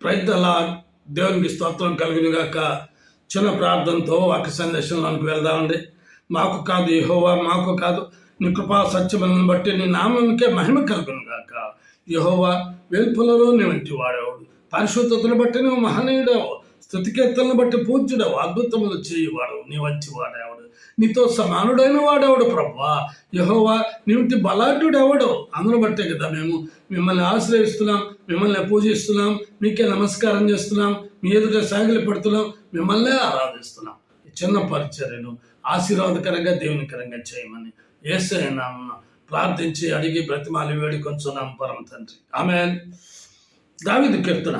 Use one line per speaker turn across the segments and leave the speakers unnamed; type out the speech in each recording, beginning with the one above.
Praise the lord. దేవునికి స్తోత్రం కలుగును గాక. చిన్న ప్రార్థనతో వాక్య సందేశంలోనికి వెళ్దామండి. మాకు కాదు యెహోవా, మాకు కాదు, నీ కృపా సత్యములను బట్టి నీ నామమునికే మహిమ కలుగును గాక. యెహోవా, వెలుపలలో నీ వంటి వాడేవాడు, పరిశుద్ధతను బట్టి నువ్వు మహనీయుడవు, స్తుతికీర్తనను బట్టి పూజ్యుడవు, అద్భుతములు చేయవాడు, నీ వంటి వాడేవాడు, నీతో సమానుడైన వాడేవాడు ప్రభువా. యెహోవా, నీ వంటి బలాఢ్యుడెవడు? అందును బట్టే కదా మేము మిమ్మల్ని ఆశ్రయిస్తున్నాం, మిమ్మల్ని పూజిస్తున్నాం, మీకే నమస్కారం చేస్తున్నాం, మీ ఎదుట సాగిలి పడుతున్నాం, మిమ్మల్నే ఆరాధిస్తున్నాం. ఈ చిన్న పరిచర్యను ఆశీర్వాదకరంగా దేవునికరంగా చేయమని యేసయ్య నామమున ప్రార్థించి అడిగి బ్రతిమాలి వేడుకొంచున్నాం పరమ తండ్రి. ఆమేన్. దావీదు కీర్తన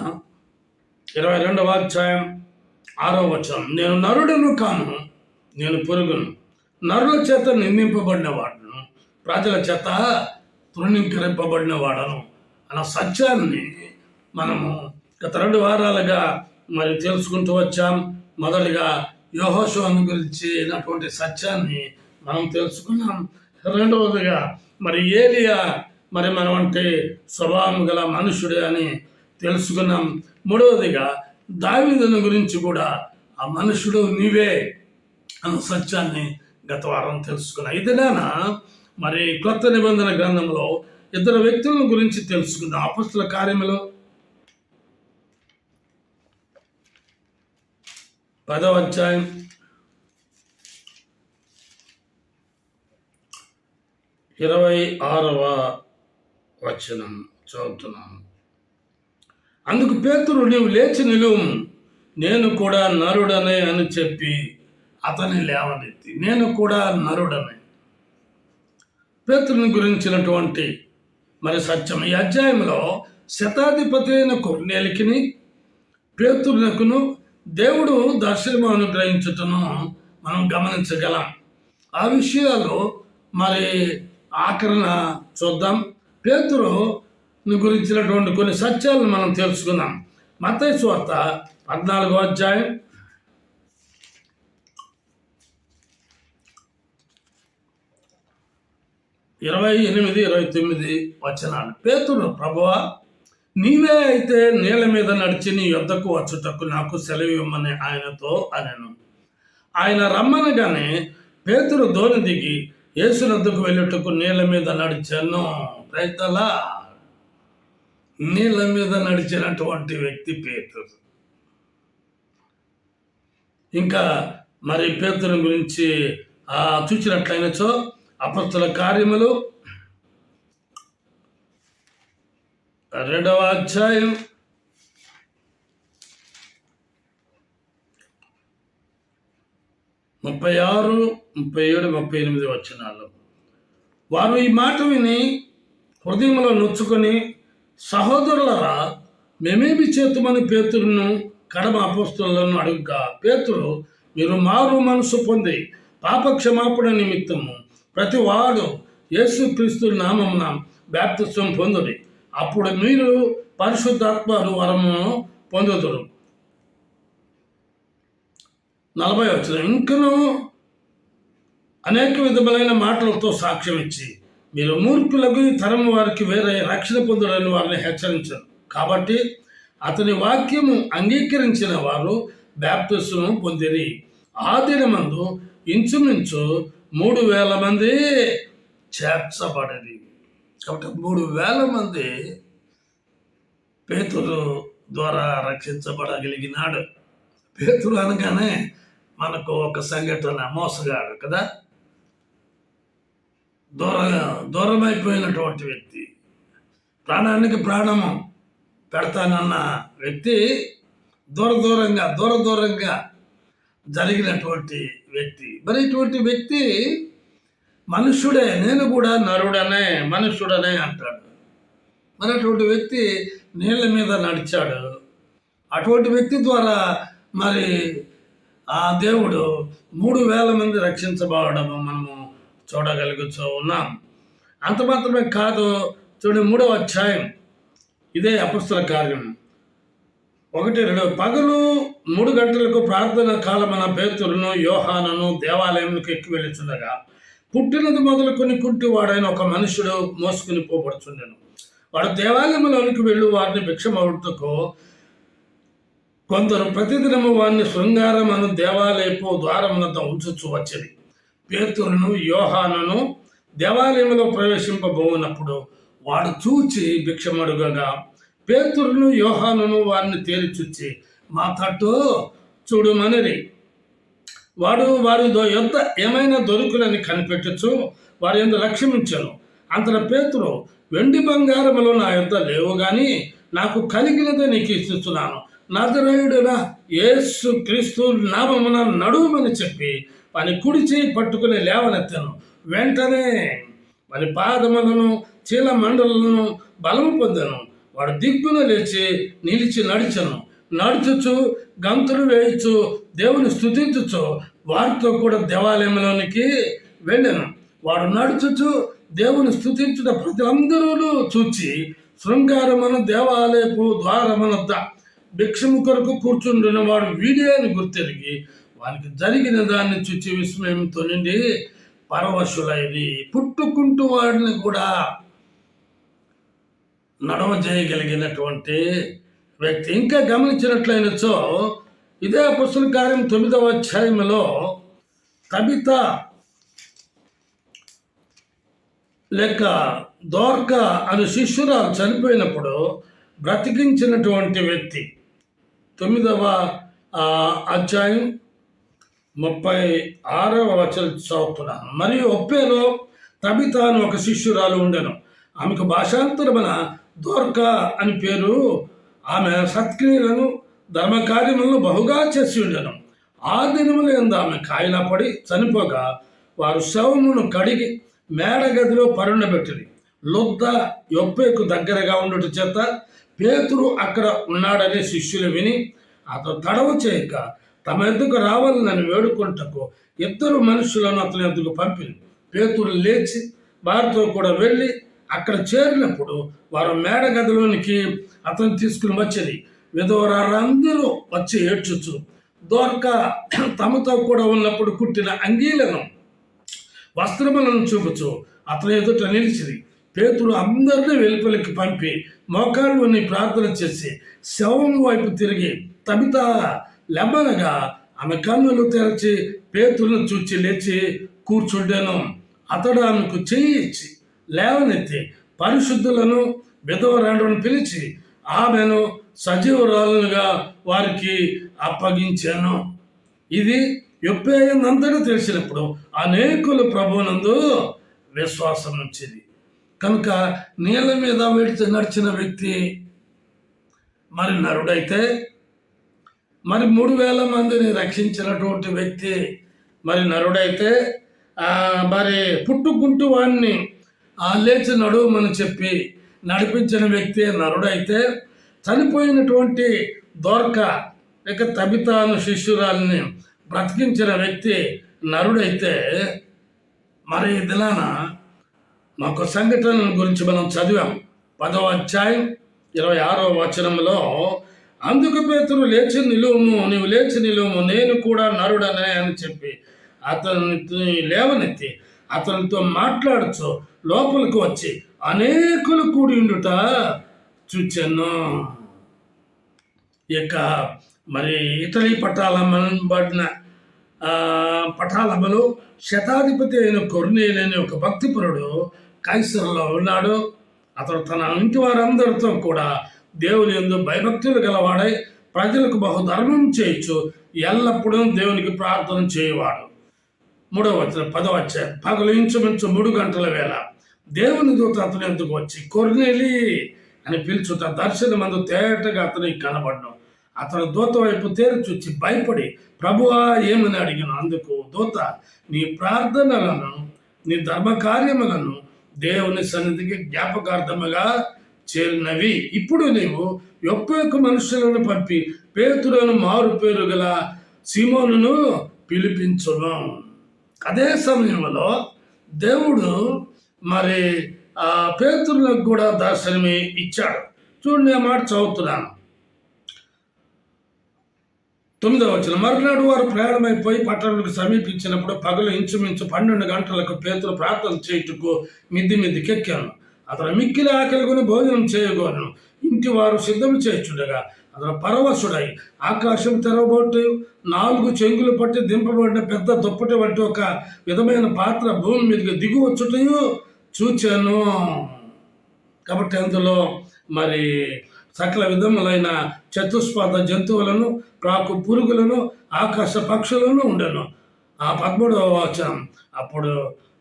22వ అధ్యాయం 6వ వచనం. నేను నరుడను కాను, నేను పురుగును, నరుల చేత నిందింపబడిన వాడను, ప్రజల చేత తృణీకరింపబడిన వాడను అన్న సత్యాన్ని మనము గత 2 వారాలుగా మరి తెలుసుకుంటూ వచ్చాం. మొదటిగా యెహోషువను గురించి అయినటువంటి సత్యాన్ని మనం తెలుసుకున్నాం. రెండవదిగా మరి ఏలియా మరి మనం అంటే స్వభావం గల మనుషుడే అని తెలుసుకున్నాం. మూడవదిగా దావీదుని గురించి కూడా ఆ మనుషుడు నీవే అన్న సత్యాన్ని గత వారం తెలుసుకున్నాం. ఇదినా మరి కొత్త నిబంధన గ్రంథంలో 2 వ్యక్తుల గురించి తెలుసుకుందాం. అపొస్తలుల కార్యములు 10వ అధ్యాయం 26వ వచనం చదువుతున్నాను. అందుకు పేతురు, నీవు లేచి నిలువుము, నేను కూడా నరుడనే అని చెప్పి అతన్ని లేవనెత్తి. నేను కూడా నరుడనే. పేతురుని గురించినటువంటి మరి సత్యం ఈ అధ్యాయంలో శతాధిపతి అయిన కొర్నేలికిని పేతురునకును దేవుడు దర్శనము అనుగ్రహించుటను మనం గమనించగలం. ఆ విషయాలు మరి ఆఖరణ చూద్దాం. పేతురుని గురించినటువంటి కొన్ని సత్యాలను మనం తెలుసుకుందాం. మత్తయి సువార్త 14వ అధ్యాయం 28, 29 వచనాలు. పేతురు, ప్రభువా, నీవే అయితే నేల మీద నడిచి నీ యొద్దకు వచ్చుటకు నాకు సెలవు ఇవ్వమని ఆయనతో అనెను. ఆయన రమ్మనగానే పేతురు దోణి దిగి యేసు వద్దకు వెళ్ళుటకు నీళ్ళ మీద నడిచాను. రైతలా నీళ్ళ మీద నడిచినటువంటి వ్యక్తి పేతురు. ఇంకా మరి పేతురు గురించి చూసినట్లయినచో అపొస్తలుల కార్యములు 2వ అధ్యాయం 36, 37, 38 వచనాలు. వారు ఈ మాట విని హృదయంలో నొచ్చుకొని, సహోదరులరా, మేమేమి చేతుమని పేతురును కడమ అపొస్తలులను అడుగుగా, పేతురు, మీరు మారు మనసు పొంది పాపక్షమాపణ నిమిత్తము ప్రతి వాడు యేసుక్రీస్తు నామమున బాప్తిస్మం పొందుడి, అప్పుడు మీరు పరిశుద్ధాత్మ వరమును పొందుదురు. 40వ వచనం. ఇంకను అనేక విధములైన మాటలతో సాక్ష్యం ఇచ్చి, మీరు మూర్ఖులకు ఈ తరము వారికి వేరే రక్షణ పొందుడని వారిని హెచ్చరించారు. కాబట్టి అతని వాక్యము అంగీకరించిన వారు బాప్తిస్మం పొందిరి. ఆ దినమందు ఇంచుమించు 3,000 మంది చేర్చబడేది. కాబట్టి 3,000 మంది పేతురు ద్వారా రక్షించబడగలిగినాడు. పేతురు అనగానే మనకు ఒక సంఘటన, మోసగాడు కదా, దూరమైపోయినటువంటి వ్యక్తి, ప్రాణానికి ప్రాణము పెడతానన్న వ్యక్తి దూరంగా జరిగినటువంటి వ్యక్తి. మరి ఇటువంటి వ్యక్తి మనుష్యుడే, నేను కూడా నరుడనే మనుష్యుడనే అంటాడు. మరి అటువంటి వ్యక్తి నీళ్ళ మీద నడిచాడు. అటువంటి వ్యక్తి ద్వారా మరి ఆ దేవుడు 3,000 మంది రక్షించబడము మనము చూడగలుగుతూ ఉన్నాం. అంత మాత్రమే కాదు, చూడండి 3వ అధ్యాయం, ఇదే అపొస్తలుల కార్యం 1-2. పగలు 3 గంటలకు ప్రార్థన కాలమున పేతురును యోహానును దేవాలయంలోకి ఎక్కి వెళ్ళుచుండగా, పుట్టినది మొదలుకొని కుంటివాడైన ఒక మనుషుడు మోసుకుని పోబడుచుండెను. వాడు దేవాలయంలోనికి వెళ్ళి వారిని భిక్షమడుటకు కొందరు ప్రతిదినము వారిని శృంగారమను దేవాలయపు ద్వారమునద్ద ఉంచుచు వచ్చింది. పేతురును యోహానును దేవాలయంలో ప్రవేశింపబోనప్పుడు వాడు చూచి భిక్షమడుగగా పేతురును యోహానును వారిని తేరి చూచి మా తట్టు చూడుమనిరి. వాడు వారి యొద్ద ఏమైనా దొరుకులని కనిపెట్టచ్చు వారి యొద్ద లక్ష్యమించాను. అంతలో పేతురు, వెండి బంగారములు నా యొద్ద లేవు గాని నాకు కలిగినదే నీకు ఇస్తున్నాను, నజరేయుడైన యేసు క్రీస్తు నామమున నడుమని చెప్పి వాని కుడి చేయి పట్టుకుని లేవనెత్తాను. వెంటనే వాని పాదములను చీల మండలను బలము పొందాను. వాడు దిగ్గున లేచి నిలిచి నడుచుచు గంతులు వేయచ్చు దేవుని స్తుతించుచు వారితో కూడా దేవాలయంలోనికి వెళ్ళాను. వాడు నడుచుచు దేవుని స్తుతించుట ప్రజలందరూ చూచి శృంగారమును దేవాలయపు ద్వారమునొద్ద భిక్షము కొరకు కూర్చుండిన వాడు వీడే అని గుర్తెరిగి వానికి జరిగిన దాన్ని చూచి విస్మయంతో నిండి పరవశులైది. పుట్టుకుంటూ వాడిని కూడా నడవజేయగలిగినటువంటి వ్యక్తి. ఇంకా గమనించినట్లయినచో ఇదే అపొస్తలుల కార్యం 9వ అధ్యాయంలో తబిత లేక దోర్కా అనే శిష్యురాలు చనిపోయినప్పుడు బ్రతికించినటువంటి వ్యక్తి. 9వ అధ్యాయం 36వ వచనం చదువుతున్నాను. మరియు ఒప్పేలో తబిత అని ఒక శిష్యురాలు ఉండెను. ఆమెకు భాషాంతరమున దోర్కా అని పేరు. ఆమె సత్క్రియలను ధర్మకార్యములను బహుగా చేసి ఉండెను. ఆ దినములు ఎందు ఆమె కాయిలా పడి చనిపోగా వారు శవమును కడిగి మేడగదిలో పరుండబెట్టిరి. లొద్ద యొప్పేకు దగ్గరగా ఉండుట చేత పేతురు అక్కడ ఉన్నాడని శిష్యులు విని అతను తడవ చేయక తమ ఎద్దుకు రావాలని వేడుకుంటకు 2 మనుషులను అతని ఎద్దుకు పంపిరి. పేతురు లేచి వారితో కూడా వెళ్ళి అక్కడ చేరినప్పుడు వారు మేడగదిలోనికి అతను తీసుకుని వచ్చేది. విధవరారందరూ వచ్చి ఏడ్చుచు దోర్కా తమతో కూడా ఉన్నప్పుడు కుట్టిన అంగీలను వస్త్రములను చూపుచు అతని ఎదుట నిలిచిరి. పేతురు అందరినీ వెలుపలికి పంపి మోకాళ్ళుని ప్రార్థన చేసి శవం వైపు తిరిగి తబిత లెమ్మనగా ఆమె కన్నులు తెరచి పేతురును చూచి లేచి కూర్చుండెను. అతడు ఆమెకు చెయ్యి ఇచ్చి లేవనెత్తి పరిశుద్ధులను విధవరాండ్రను పిలిచి ఆమెను సజీవురాలుగా వారికి అప్పగించాను. ఇది యొప్పేయందంతటా తెలిసినప్పుడు అనేకులు ప్రభువునందు విశ్వాసం ఉంచింది. కనుక నీళ్ళ మీద వెడితే నడిచిన వ్యక్తి మరి నరుడైతే, మరి 3000 మందిని రక్షించినటువంటి వ్యక్తి మరి నరుడైతే, మరి పుట్టుకుంటూ వాడిని లేచి నడువమని చెప్పి నడిపించిన వ్యక్తి నరుడైతే, చనిపోయినటువంటి దోర్కా లేక తబితాను శిష్యురాలని బ్రతికించిన వ్యక్తి నరుడైతే, మరి దినాన మాకు సంఘటన గురించి మనం చదివాం. 10వ అధ్యాయం 26వ వచనంలో అందుకు పేతురు లేచి నిలువుము, నీవు లేచి నిలువుము, నేను కూడా నరుడనే అని చెప్పి అతన్ని లేవనెత్తి అతనితో మాట్లాడుచు లోపలికి వచ్చి అనేకులు కూడి ఉండుట చూచాను. ఇక మరి ఇటలీ పటాలమ్మబడిన పటాలమ్మలో శతాధిపతి అయిన కొర్నేలి ఒక భక్తిపరుడు కైసరులో ఉన్నాడు. అతడు తన ఇంటి వారందరితో కూడా దేవుని యందు భయభక్తులు గలవాడై ప్రజలకు బహుధర్మం చేయొచ్చు ఎల్లప్పుడూ దేవునికి ప్రార్థన చేయవాడు. 3వ వచనం 10వ అధ్యాయం పగలు ఇంచుమించు 3 గంటల వేళ దేవుని దూత అతని ఎందుకు వచ్చి కొర్నేలి అని పిలుచుట దర్శనమందు తేటగా అతనికి కనబడ్డాం. అతను దూత వైపు తేరి చూచి భయపడి ప్రభువా ఏమని అడిగాను. అందుకు దూత, నీ ప్రార్థనలను నీ ధర్మకార్యములను దేవుని సన్నిధికి జ్ఞాపకార్థముగా చేరినవి. ఇప్పుడు నీవు యొప్పేకు మనుషులను పంపి పేతురును మారు పేరు గల సీమోనును పిలిపించును. అదే సమయంలో దేవుడు మరి పేతురులకు కూడా దర్శనమి ఇచ్చాడు. చూడండి, ఆ మాట చదువుతున్నాను. 9వ వచనం మరునాడు వారు ప్రయాణమైపోయి పట్టణానికి సమీపించినప్పుడు పగలు ఇంచుమించు 12 గంటలకు పేతురు ప్రార్థన చేయుటకు మిద్దెకెక్కాను. అతను మిక్కిలి ఆకలికొని భోజనం చేయగోరను. ఇంటి వారు సిద్ధం చేయుచుండగా అతను పరవశుడై ఆకాశం తెరవబోటు 4 చెంగులు పట్టి దింపబడిన పెద్ద దుప్పటి వంటి ఒక విధమైన పాత్ర భూమి మీదకి దిగువచ్చుటయు చూచాను. కాబట్టి అందులో మరి సకల విధములైన చతుష్పాద జంతువులను, ప్రాకు పురుగులను, ఆకాశ పక్షులను ఉండెను. ఆ 13వ వచనం, అప్పుడు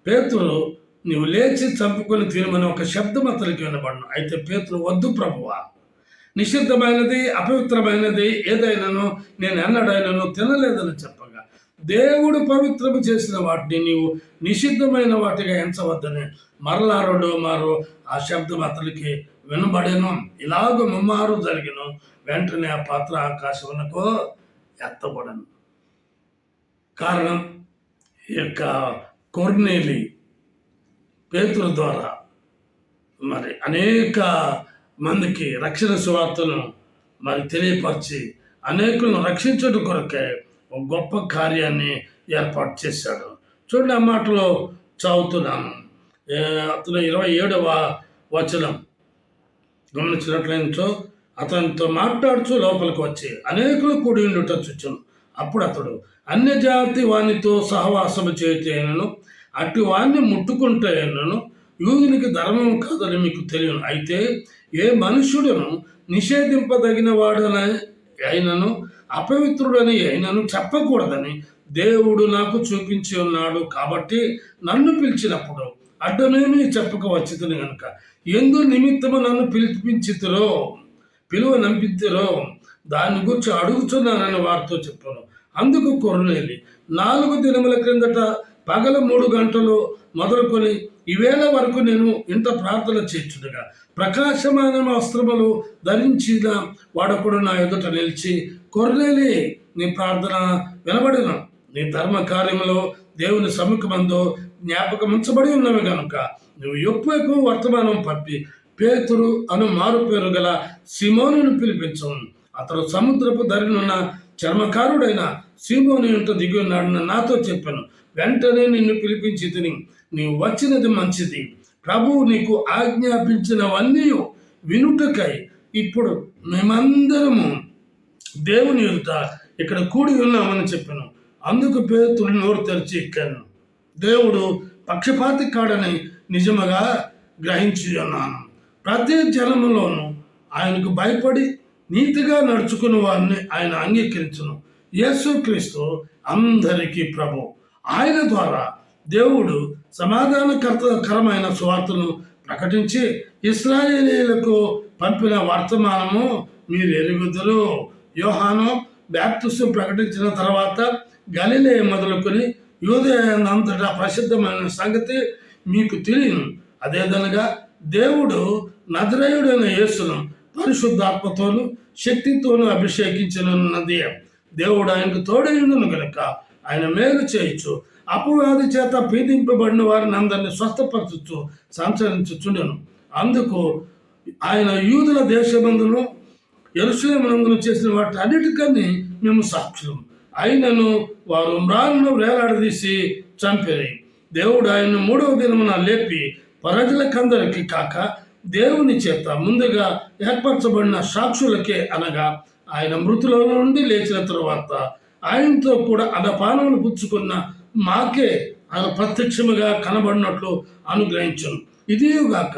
పేతురు నీవు లేచి చంపుకొని తినమని ఒక శబ్దం అతనికి వినబడను. అయితే పేతురు వద్దు ప్రభువా, నిషిద్ధమైనది అపవిత్రమైనది ఏదైనాను నేను ఎన్నడైనాను తినలేదని చెప్పగా, దేవుడు పవిత్రము చేసిన వాటిని నీవు నిషిద్ధమైన వాటిగా ఎంచవద్దని మరలా 2వ మారు ఆ శబ్దం అతనికి వినబడెను. ఇలాగ ముమ్మారు జరిగిన వెంటనే ఆ పాత్ర ఆకాశమునకు ఎత్తబడను. కారణం, ఈ యొక్క కొర్నేలి పేతురు ద్వారా మరి అనేక మందికి రక్షణ సువార్తను మరి తెలియపరిచి అనేకులను రక్షించడం కొరకే ఒక గొప్ప కార్యాన్ని ఏర్పాటు చేశాడు. చూడండి, ఆ మాటలో చదువుతున్నాను. అతను 27వ వచనం గమనించినట్లయితే, అతనితో మాట్లాడుచు లోపలికి వచ్చి అనేకులు కూడి ఉండుట చూచెను. అప్పుడు అతడు అన్యజాతి వానితో సహవాసము చేయటైనను అటు వాణ్ణి ముట్టుకుంటేనను యూదునికి ధర్మం కాదని మీకు తెలియను. అయితే ఏ మనుష్యుడును నిషేధింపదగిన వాడని అయినను అపవిత్రుడని అయినను చెప్పకూడదని దేవుడు నాకు చూపించి ఉన్నాడు. కాబట్టి నన్ను పిలిచినప్పుడు అడ్డమేమీ చెప్పక వచ్చితుని కనుక ఎందు నిమిత్తము నన్ను పిలువ నంపితిరో దాని గురించి అడుగుతున్నానని వారితో చెప్పాను. అందుకు కొర్నేలి 4 దినముల క్రిందట పగల 3 గంటలు మొదలుకొని ఈవేళ వరకు నేను ఇంత ప్రార్థన చేర్చుడుగా ప్రకాశమాన వస్త్రములు ధరించిన వాడొకడు నా ఎదుట నిలిచి, కొర్నేలి, నీ ప్రార్థన వినబడిన నీ ధర్మ కార్యములో దేవుని సముఖమందు జ్ఞాపకముంచబడి ఉన్నవి కనుక నువ్వు ఎక్కువ వర్తమానం పంపి పేతురు అను మారు పేరు గల సీమోనును పిలిపించు. అతడు సముద్రపు ధరినున్న చర్మకారుడైన సీమోను ఇంట దిగి ఉన్నాడని నాతో చెప్పాను. వెంటనే నిన్ను పిలిపించి తిని నీవు వచ్చినది మంచిది. ప్రభువు నీకు ఆజ్ఞాపించినవన్నీ వినుటకై ఇప్పుడు మేమందరము దేవుని ఎదుట ఇక్కడ కూడి ఉన్నామని చెప్పాను. అందుకు పేతురు నోరు తెరిచి ఎక్కాను. దేవుడు పక్షపాతి కాడని నిజముగా గ్రహించి ఉన్నాను. ప్రతి జనములోనూ ఆయనకు భయపడి నీతిగా నడుచుకుని వారిని ఆయన అంగీకరించును. యేసుక్రీస్తు అందరికీ ప్రభు. ఆయన ద్వారా దేవుడు సమాధానకరమైన సువార్తను ప్రకటించి ఇశ్రాయేలీయులకు పంపిన వర్తమానము మీరు ఎరుగుదురు. యోహాను బాప్తిసం ప్రకటించిన తర్వాత గలిలయ మొదలుకొని యూదయంతటా ప్రసిద్ధమైన సంగతి మీకు తెలియను. అదేదనగా దేవుడు నజరేయుడైన యేసును పరిశుద్ధాత్మతోను శక్తితోనూ అభిషేకించనున్నది. దేవుడు ఆయనకు తోడైనను కనుక ఆయన మేలు చేయొచ్చు. అపవాది చేత పీడింపబడిన వారిని అందరినీ స్వస్థపరచు సంచరించుచుండెను. అందుకు ఆయన యూదుల దేశమందును యెరూషలేమునందును చేసిన వాటి అన్నిటికీ మేము సాక్షులం. ఆయనను వారు మ్రాలను వేలాడదీసి చంపిరి. దేవుడు ఆయన్ను 3వ దినమున లేపి ప్రజలకందరికీ కాక దేవుని చేత ముందుగా ఏర్పరచబడిన సాక్షులకే, అనగా ఆయన మృతుల నుండి లేచిన తరువాత ఆయనతో కూడా అన్నపానములు పుచ్చుకున్న మాకే ఆయన ప్రత్యక్షముగా కనబడినట్లు అనుగ్రహించును. ఇదిగాక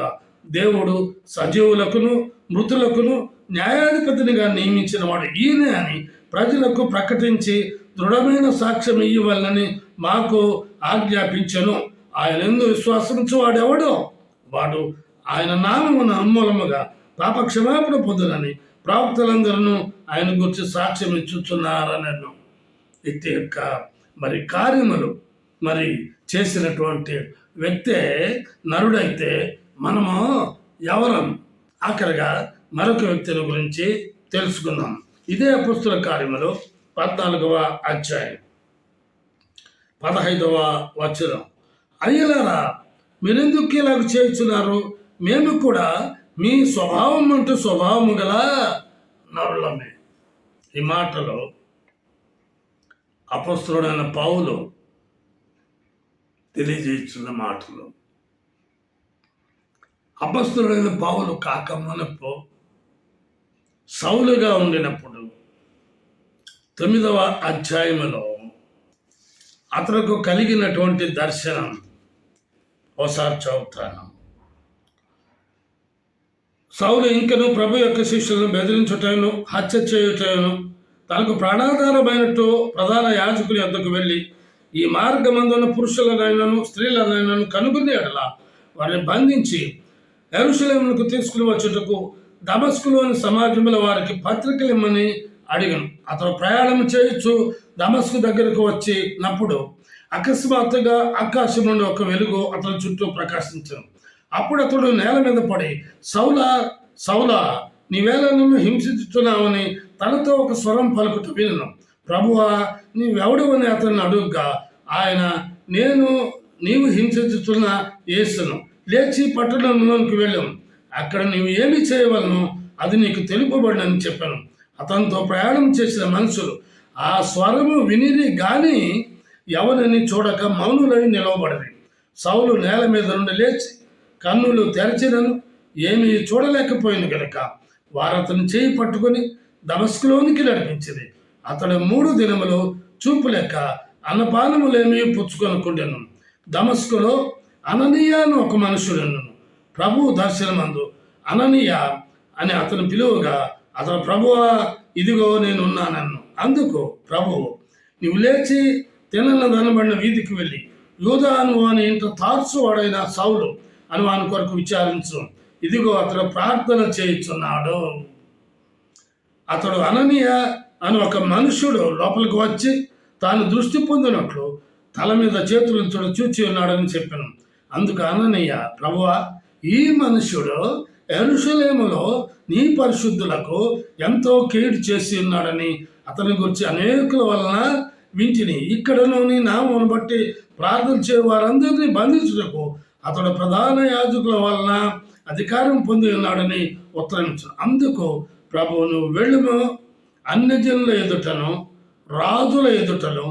దేవుడు సజీవులకును మృతులకును న్యాయాధిపతినిగా నియమించిన వాడు ఈయనే అని ప్రజలకు ప్రకటించి దృఢమైన సాక్ష్యం ఇవ్వాలని మాకు ఆజ్ఞాపించెను. ఆయన ఎందు విశ్వాసించు వాడెవడో వాడు ఆయన నామమున మూలముగా పాపక్షమాపణ పొందునని ప్రవక్తలందరూ ఆయన గురించి సాక్ష్యం ఇచ్చుచున్నారనను. ఇట్టి యొక్క మరి కార్యములు మరి చేసినటువంటి వ్యక్తే నరుడైతే మనము ఎవరం? ఆఖరిగా మరొక వ్యక్తిని గురించి తెలుసుకుందాం. ఇదే అపొస్తలుల కార్యములు 14వ అధ్యాయం 15వ వచనం. అయ్యలారా, మీరెందుకు ఇలాగ చేయుచున్నారు? మేము కూడా మీ స్వభావం అంటూ స్వభావము గల నరులమే. ఈ మాటలో అపొస్తలుడైన పౌలు తెలియజేస్తున్న మాటలు. అపొస్తలుడైన పౌలు కాక మునుపు సౌలుగా ఉండినప్పుడు 9వ అధ్యాయములో అతనికి కలిగినటువంటి దర్శనం ఒకసారి చదువుతాను. సౌలు ఇంకను ప్రభు యొక్క శిష్యులను బెదిరించుటను, హత్య చేయుటను, తనకు ప్రాణాధారమైనట్టు ప్రధాన యాజకుని వద్దకు వెళ్ళి ఈ మార్గమందున పురుషులనైనను స్త్రీలనైనను కనుగొని ఎడల వారిని బంధించి యెరూషలేమునకు తీసుకుని వచ్చుటకు దమస్కులోని సమాజంలో వారికి పత్రికలు ఇమ్మని అడిగాను. అతడు ప్రయాణం చేయొచ్చు దమస్కు దగ్గరకు వచ్చినప్పుడు అకస్మాత్తుగా ఆకాశం నుండి ఒక వెలుగు అతని చుట్టూ ప్రకాశించాను. అప్పుడు అతడు నేల మీద పడి, సౌలా సౌలా, నీవేళ నన్ను హింసించుతున్నావని తనతో ఒక స్వరం పలుకుట వినను. ప్రభువా, నీవెవడవని అతన్ని అడుగుగా ఆయన, నీవు హింసించుతున్న యేసును, లేచి పట్టణంలోనికి వెళ్ళాము. అక్కడ నీవు ఏమి చేయవలను అది నీకు తెలుపబడినని చెప్పాను. అతనితో ప్రయాణం చేసిన మనుషులు ఆ స్వరము వినిరి గాని ఎవరిని చూడక మౌనులై నిలవబడది. సౌలు నేల మీద నుండి లేచి కన్నులు తెరచినను ఏమీ చూడలేకపోయింది గనుక వారు అతను చేయి పట్టుకొని దమస్కులోనికి నడిపించింది. అతడు 3 దినములు చూపులేక అన్నపానములేమీ పుచ్చుకొనకుండెను. దమస్కులో అననీయ అని ఒక మనుషుడును. ప్రభు దర్శనమందు అననీయ అని అతను పిలువగా అతను, ప్రభువా, ఇదిగో నేనున్నానన్ను. అందుకు ప్రభువు, నీవు లేచి తిననదనబడిన వీధికి వెళ్ళి యూదా అని ఇంత తార్సు వాడైన సౌలు అని వాని కొరకు విచారించు. ఇదిగో అతడు ప్రార్థన చేయుచున్నాడు. అతడు అననీయ అని ఒక మనుషుడు లోపలికి వచ్చి తాను దృష్టి పొందినట్లు తల మీద చేతులను చూచి ఉన్నాడని చెప్పాను. అందుకు అననీయ, ప్రభువా, ఈ మనుష్యుడు యెరూషలేములో నీ పరిశుద్ధులకు ఎంతో కీడు చేసి ఉన్నాడని అతని గురించి అనేకుల వలన వింటిని. ఇక్కడను నీ నామమును బట్టి ప్రార్థన చే వారందరినీ బంధించుటకు అతడు ప్రధాన యాజకుల వలన అధికారం పొంది ఉన్నాడని ఉత్తరించాను. అందుకు ప్రభువు, నువ్వు వెళ్ళుము, అన్ని జనుల ఎదుటను, రాజుల ఎదుటను,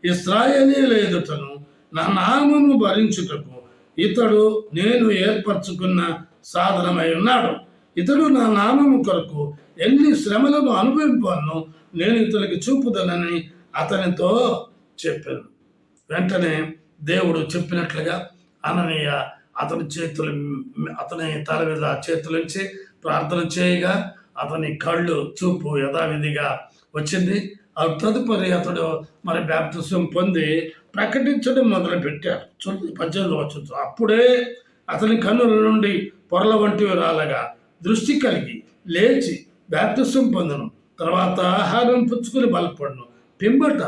ఇశ్రాయేలీయుల ఎదుటను నా నామము భరించుటకు ఇతడు నేను ఏర్పరచుకున్న సాధనమై ఉన్నాడు. ఇతడు నా నామము కొరకు ఎన్ని శ్రమలను అనుభవింపాను నేను ఇతనికి చూపుదనని అతనితో చెప్పాను. వెంటనే దేవుడు చెప్పినట్లుగా అననీయ అతని తల మీద చేతులుంచి ప్రార్థన చేయగా అతని కళ్ళు చూపు యథావిధిగా వచ్చింది. తదుపరి అతడు మరి బాప్తిసం పొంది ప్రకటించడం మొదలుపెట్టాడు. 18వ వచనం, అప్పుడే అతని కన్నుల నుండి పొరల వంటివి రాలగా దృష్టి కలిగి లేచి బాప్తిసం పొందను. తర్వాత ఆహారం పుచ్చుకుని బలపడను. పిమ్మట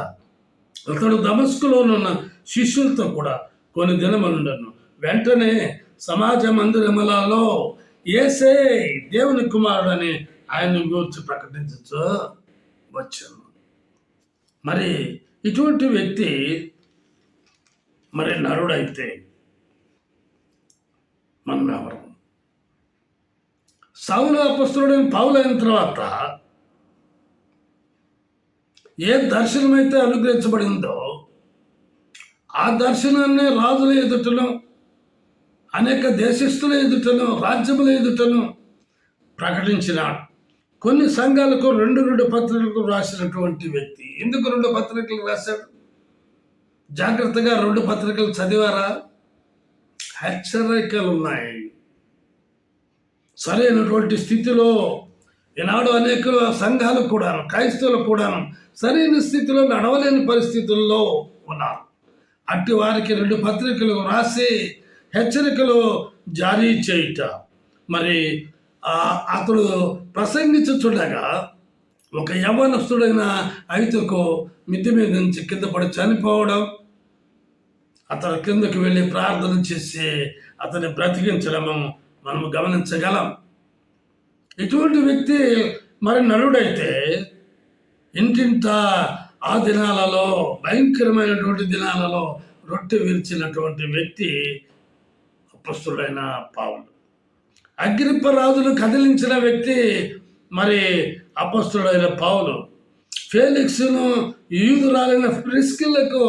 అతడు దమస్కులోనున్న శిష్యులతో కూడా కొన్ని దినములుండను. వెంటనే సమాజ మందిరములలో యేసే దేవుని కుమారుడని ఆయన గురించి ప్రకటించు వచ్చాను. మరి ఇటువంటి వ్యక్తి మరి నరుడైతే మనం ఎవరు? సౌలు అపొస్తలుడైన పౌలు అయిన తర్వాత ఏ దర్శనం అయితే అనుగ్రహించబడిందో ఆ దర్శనాన్ని రాజుల ఎదుటను, అనేక దేశస్థుల ఎదుటను, రాజ్యముల ఎదుటను ప్రకటించినాడు. కొన్ని సంఘాలకు 2 పత్రికలు రాసినటువంటి వ్యక్తి. ఎందుకు 2 పత్రికలు రాశాడు? జాగ్రత్తగా 2 పత్రికలు చదివారా? హెచ్చరికలు ఉన్నాయి. సరైనటువంటి స్థితిలో ఈనాడు అనేక సంఘాలు కూడాను, క్రైస్తవులు కూడాను సరైన స్థితిలో నడవలేని పరిస్థితుల్లో ఉన్నారు. అట్టి వారికి 2 పత్రికలు రాసి హెచ్చరికలు జారీ చేయుట. మరి అతడు ప్రసంగించుచుండగా ఒక యవ్వనస్తుడైన ఐతుకు మిద్దె మీద నుంచి కింద పడి చనిపోవడం, అతను కిందకు వెళ్ళి ప్రార్థన చేసి అతన్ని బ్రతికించడము మనం గమనించగలం. ఇటువంటి వ్యక్తి మరి నరుడైతే ఇంటింత ఆ దినాలలో, భయంకరమైనటువంటి దినాలలో రొట్టె విరిచినటువంటి వ్యక్తి అపొస్తలుడైన పౌలు. అగ్రిప్ప రాజును కదిలించిన వ్యక్తి మరి అపొస్తలుడైన పౌలు. ఫేలిక్స్ను యూదురాలైన ప్రిస్కిల్లకు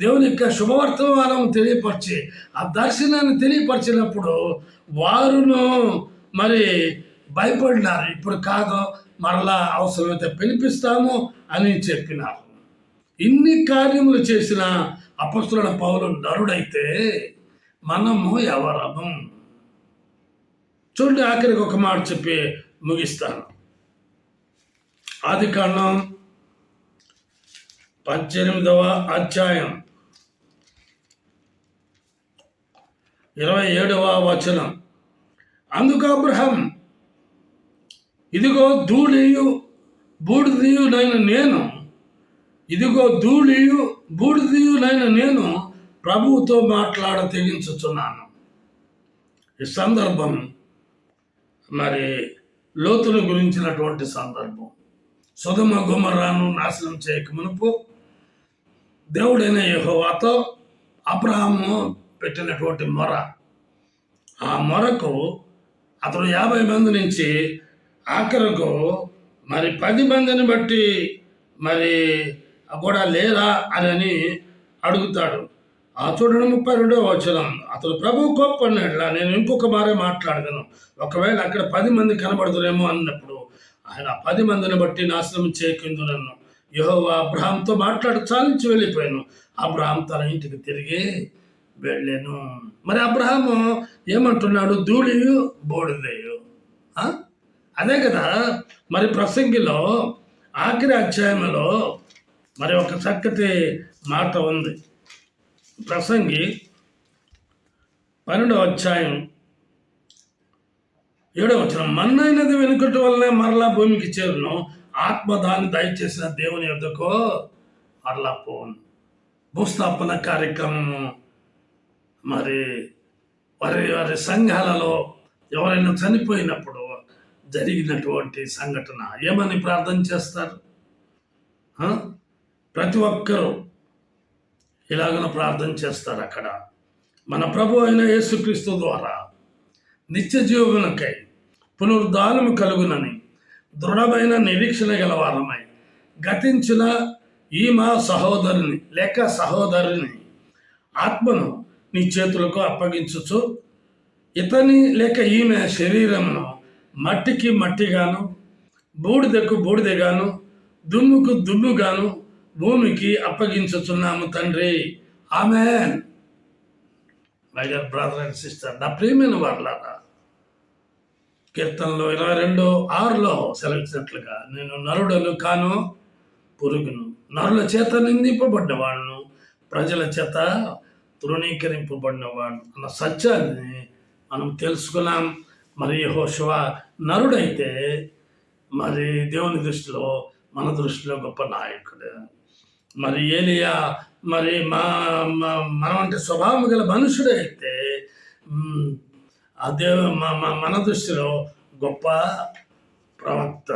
దేవుని యొక్క శుభవర్తమానం తెలియపరిచి ఆ దర్శనాన్ని తెలియపరిచినప్పుడు వారును మరి భయపడినారు. ఇప్పుడు కాదు, మరలా అవసరమైతే పిలిపిస్తాము అని చెప్పినారు. ఇన్ని కార్యములు చేసిన అపొస్తలుడైన పౌలు నరుడైతే మనము ఎవరము? చూడండి, ఆఖరికి ఒక మాట చెప్పి ముగిస్తాను. ఆదికాండం 18వ అధ్యాయం 27వ వచనం. అందుకు అబ్రహాం, ఇదిగో ధూళియు బూడిదయునైన నేను, ఇదిగో ధూళియు బూడిదయునైన నేను ప్రభువుతో మాట్లాడ తెగించుచున్నాను. ఈ సందర్భం మరి లోతును గురించినటువంటి సందర్భం. సొదొమ గొమొర్రాను నాశనం చేయక మునుపు దేవుడైన యెహోవాతో అబ్రహాము పెట్టినటువంటి మొర, ఆ మొరకు అతను 50 మంది నుంచి ఆఖరకు మరి 10 మందిని బట్టి మరి కూడా లేరా అని అడుగుతాడు. ఆ చూడండి 32వ వచనం. అతను ప్రభు కోప్పడినట్లా నేను ఇంకొక మారే మాట్లాడగలను, ఒకవేళ అక్కడ 10 మంది కనబడదురేమో అన్నప్పుడు ఆయన 10 మందిని బట్టి నాశనం చేయకుందు నన్ను. యెహోవా అబ్రహాంతో మాట్లాడి చాలించి వెళ్ళిపోయాను. అబ్రహాం తన ఇంటికి తిరిగి వెళ్ళాను. మరి అబ్రహాము ఏమంటున్నాడు? ధూళియు బూడిదయు. అదే కదా మరి ప్రసంగిలో ఆఖరి అధ్యాయంలో మరి ఒక చక్కటి మాట ఉంది. ప్రసంగి 12వ అధ్యాయం 7వ వచనం. మన్నైనది వెనుకటి వల్లనే మరలా భూమికి చేరును, ఆత్మ దాన్ని దయచేసిన దేవుని యొద్దకు మరలా పోను. భూస్థాపన కార్యక్రమము మరి వారి సంఘాలలో ఎవరైనా చనిపోయినప్పుడు జరిగినటువంటి సంఘటన ఏమని ప్రార్థన చేస్తారు? ప్రతి ఒక్కరూ ఇలాగన ప్రార్థన చేస్తారు. అక్కడ మన ప్రభు అయిన యేసుక్రీస్తు ద్వారా నిత్య జీవమునకై పునరుద్ధానము కలుగునని దృఢమైన నిరీక్షణ గలవారమై గతించిన ఈ మా సహోదరుని లేక సహోదరుని ఆత్మను నీ చేతులకు అప్పగించుచు ఇతని లేక ఈమె శరీరమును మట్టికి మట్టిగాను బూడిదకు బూడిదగాను దుమ్ముకు దుమ్ముగాను భూమికి అప్పగించుచున్నాము తండ్రి. ఆమేన్. My dear brother and sister, నా ప్రియమైన వారలారా, కీర్తనలో 22:6 సెలవిచ్చినట్లుగా నేను నరుడను కాను పురుగును, నరుల చేత నిందింపబడ్డవాడును, ప్రజల చేత తృణీకరింపబడినవాడు అన్న సత్యాన్ని మనం తెలుసుకున్నాం. మరి యెహోషువ నరుడైతే మరి దేవుని దృష్టిలో మన దృష్టిలో గొప్ప నాయకుడు. మరి ఏలియా మరి మనం అంటే స్వభావం గల మనుషుడైతే అదే మన దృష్టిలో గొప్ప ప్రవక్త.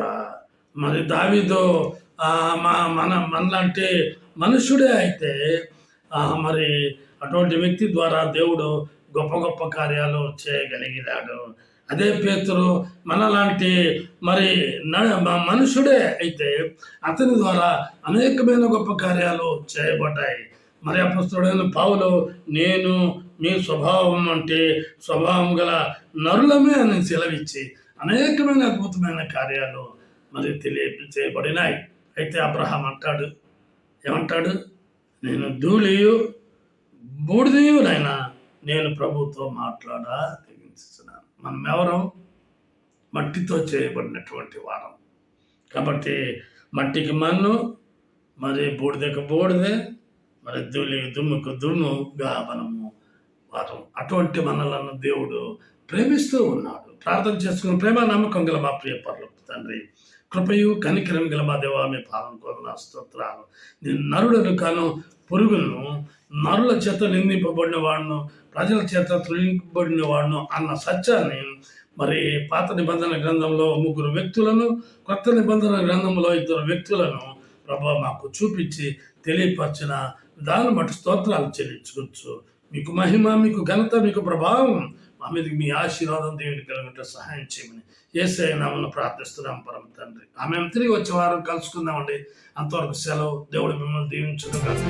మరి దావీదు మనలాంటి మనుషుడే అయితే మరి అటువంటి వ్యక్తి ద్వారా దేవుడు గొప్ప గొప్ప కార్యాలు చేయగలిగినాడు. అదే పేతురు మనలాంటి మరి మనుషుడే అయితే అతని ద్వారా అనేకమైన గొప్ప కార్యాలు చేయబడ్డాయి. మరి అపొస్తలుడైన పౌలు నేను మీ స్వభావం అంటే స్వభావం గల నరులమే అని సెలవిచ్చి అనేకమైన అద్భుతమైన కార్యాలు మరి చేయబడినాయి. అయితే అబ్రహాం అంటాడు, ఏమంటాడు? నేను ధూళియు బూడిదయునైనా నేను ప్రభుతో మాట్లాడా తెగించున్నాను. మనం ఎవరం? మట్టితో చేయబడినటువంటి వారం. కాబట్టి మట్టికి మన్ను, మరి బూడిదకు బూడిదే, మరి దుమ్ముకు దుమ్ముగా మనము వారం. అటువంటి మనలను దేవుడు ప్రేమిస్తూ ఉన్నాడు. ప్రార్థన చేసుకుని ప్రేమ నమ్మకం గల మా ప్రియ పరలోక తండ్రి, కృపయు కనికరం గల మా దేవా, మీ పాదం కోరిన స్తోత్రాలు. నేను నరుడను కాను పురుగులను, నరుల చేత నిందింపబడిన వాడును, ప్రజల చేత తృణీకరింపబడిన వాడును అన్న సత్యాన్ని మరి పాత నిబంధన గ్రంథంలో 3 వ్యక్తులను, కొత్త నిబంధన గ్రంథంలో 2 వ్యక్తులను ప్రభు మాకు చూపించి తెలియపరిచిన దాన్ని బట్టి స్తోత్రాలు చెల్లించుకోవచ్చు. మీకు మహిమ, మీకు ఘనత, మీకు ప్రభావం మా మీదకి మీ ఆశీర్వాదం దేవుడికి కలిగినట్టు సహాయం చేయమని యేసయ్య నామమున ప్రార్థిస్తున్నాం పరమ తండ్రి. ఆమె తిరిగి వచ్చే వారం కలుసుకుందామండి. అంతవరకు సెలవు. దేవుడు మిమ్మల్ని దీవించును గాక.